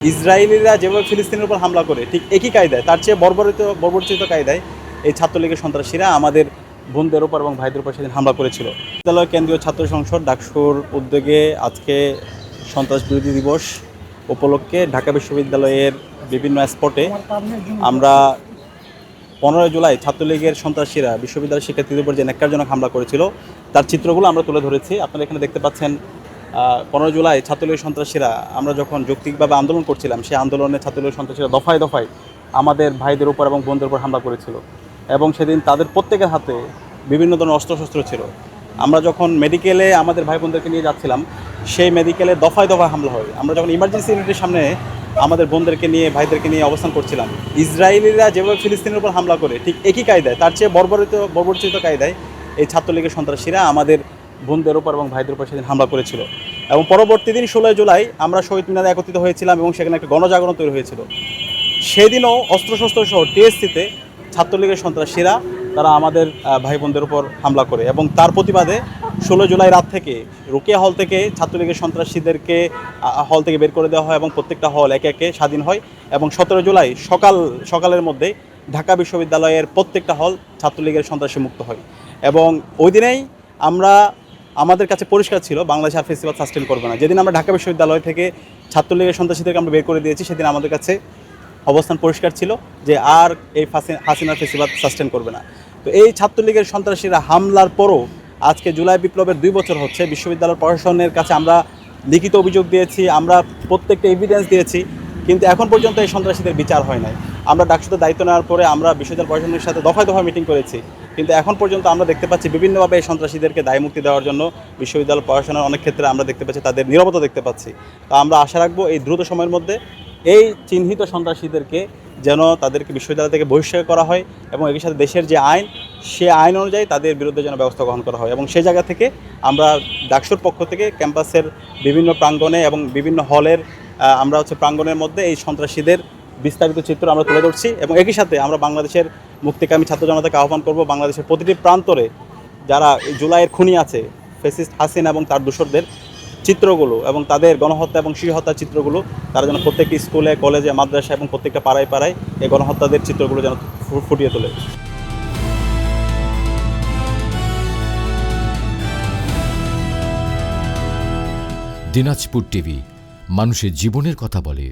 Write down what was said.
ইসরায়েলিরা যেভাবে ফিলিস্তিনের উপর হামলা করে ঠিক একই কায়দায় তার চেয়ে বর্বরচিত কায়দায় এই ছাত্রলীগের সন্ত্রাসীরা আমাদের বোনদের উপর এবং ভাইদের উপর সেদিন হামলা করেছিল। বিদ্যালয় কেন্দ্রীয় ছাত্র সংসদ ডাকসুর উদ্যোগে আজকে সন্ত্রাস বিরোধী দিবস উপলক্ষে ঢাকা বিশ্ববিদ্যালয়ের বিভিন্ন স্পটে আমরা 15 জুলাই ছাত্রলীগের সন্ত্রাসীরা বিশ্ববিদ্যালয়ের শিক্ষার্থীদের উপর যে ন্যাক্কারজনক হামলা করেছিল তার চিত্রগুলো আমরা তুলে ধরেছি। আপনারা এখানে দেখতে পাচ্ছেন 15 জুলাই ছাত্রলীগের সন্ত্রাসীরা আমরা যখন যৌক্তিকভাবে আন্দোলন করছিলাম সেই আন্দোলনে ছাত্রলীগের সন্ত্রাসীরা দফায় দফায় আমাদের ভাইদের উপর এবং বোনদের উপর হামলা করেছিল এবং সেদিন তাদের প্রত্যেকের হাতে বিভিন্ন ধরনের অস্ত্রশস্ত্র ছিল। আমরা যখন মেডিকেলে আমাদের ভাই বোনদেরকে নিয়ে যাচ্ছিলাম সেই মেডিকেলে দফায় দফায় হামলা হয়। আমরা যখন ইমার্জেন্সি ইউনিটের সামনে আমাদের বোনদেরকে নিয়ে ভাইদেরকে নিয়ে অবস্থান করছিলাম, ইসরায়েলিরা যেভাবে ফিলিস্তিনের উপর হামলা করে ঠিক একই কায়দায় তার চেয়ে বর্বরচিত কায়দায় এই ছাত্রলীগের সন্ত্রাসীরা আমাদের বোনদের উপর এবং ভাইদের উপর সেদিন হামলা করেছিল। এবং পরবর্তী দিন 16 জুলাই আমরা শহীদ মিনারে একত্রিত হয়েছিলাম এবং সেখানে একটা গণজাগরণ তৈরি হয়েছিল। সেদিনও অস্ত্রশস্ত্র সহ টিএসসিতে ছাত্রলীগের সন্ত্রাসীরা তারা আমাদের ভাই বোনদের উপর হামলা করে এবং তার প্রতিবাদে 16 জুলাই রাত থেকে রোকেয়া হল থেকে ছাত্রলীগের সন্ত্রাসীদেরকে হল থেকে বের করে দেওয়া হয় এবং প্রত্যেকটা হল একে একে স্বাধীন হয় এবং 17 জুলাই সকালের মধ্যে ঢাকা বিশ্ববিদ্যালয়ের প্রত্যেকটা হল ছাত্রলীগের সন্ত্রাসী মুক্ত হয়। এবং ওই দিনেই আমাদের কাছে পরিষ্কার ছিল বাংলাদেশ আর ফেসিবাদ সাস্টেন করবে না। যেদিন আমরা ঢাকা বিশ্ববিদ্যালয় থেকে ছাত্রলীগের সন্ত্রাসীদেরকে আমরা বের করে দিয়েছি সেদিন আমাদের কাছে অবস্থান পরিষ্কার ছিল যে আর এই হাসিনার ফেসিবাদ সাস্টেন করবে না। তো এই ছাত্রলীগের সন্ত্রাসীরা হামলার পরও আজকে জুলাই বিপ্লবের 2 বছর হচ্ছে, বিশ্ববিদ্যালয় প্রশাসনের কাছে আমরা লিখিত অভিযোগ দিয়েছি, আমরা প্রত্যেকটা এভিডেন্স দিয়েছি, কিন্তু এখন পর্যন্ত এই সন্ত্রাসীদের বিচার হয় নাই। আমরা ডাকসুতে দায়িত্ব নেওয়ার পরে আমরা বিশ্ববিদ্যালয় প্রশাসনের সাথে দফায় দফায় মিটিং করেছি, কিন্তু এখন পর্যন্ত আমরা দেখতে পাচ্ছি বিভিন্নভাবে এই সন্ত্রাসীদেরকে দায়মুক্তি দেওয়ার জন্য বিশ্ববিদ্যালয় প্রশাসনের অনেক ক্ষেত্রে আমরা দেখতে পাচ্ছি তাদের নীরবতা দেখতে পাচ্ছি। তো আমরা আশা রাখবো এই দ্রুত সময়ের মধ্যে এই চিহ্নিত সন্ত্রাসীদেরকে যেন তাদেরকে বিশ্ববিদ্যালয় থেকে বহিষ্কার করা হয় এবং একই সাথে দেশের যে আইন সে আইন অনুযায়ী তাদের বিরুদ্ধে যেন ব্যবস্থা গ্রহণ করা হয়। এবং সেই জায়গা থেকে আমরা ডাকসুর পক্ষ থেকে ক্যাম্পাসের বিভিন্ন প্রাঙ্গণে এবং বিভিন্ন হলের আমরা প্রাঙ্গণের মধ্যে এই সন্ত্রাসীদের বিস্তারিত চিত্র আমরা তুলে ধরছি এবং একই সাথে আমরা বাংলাদেশের মুক্তিকামী ছাত্র জনতাকে আহ্বান করব বাংলাদেশের প্রতিটি প্রান্তরে যারা জুলাইয়ের খুনি আছে ফ্যাসিস্ট হাসিনা এবং তার দোসরদের চিত্রগুলো এবং তাদের গণহত্যা এবং শিশু হত্যার চিত্রগুলো তারা যেন প্রত্যেকটি স্কুলে কলেজে মাদ্রাসা এবং প্রত্যেকটা পাড়ায় পাড়ায় এই গণহত্যাদের চিত্রগুলো যেন ফুটিয়ে তোলে। দিনাজপুর টিভি, মানুষের জীবনের কথা বলে।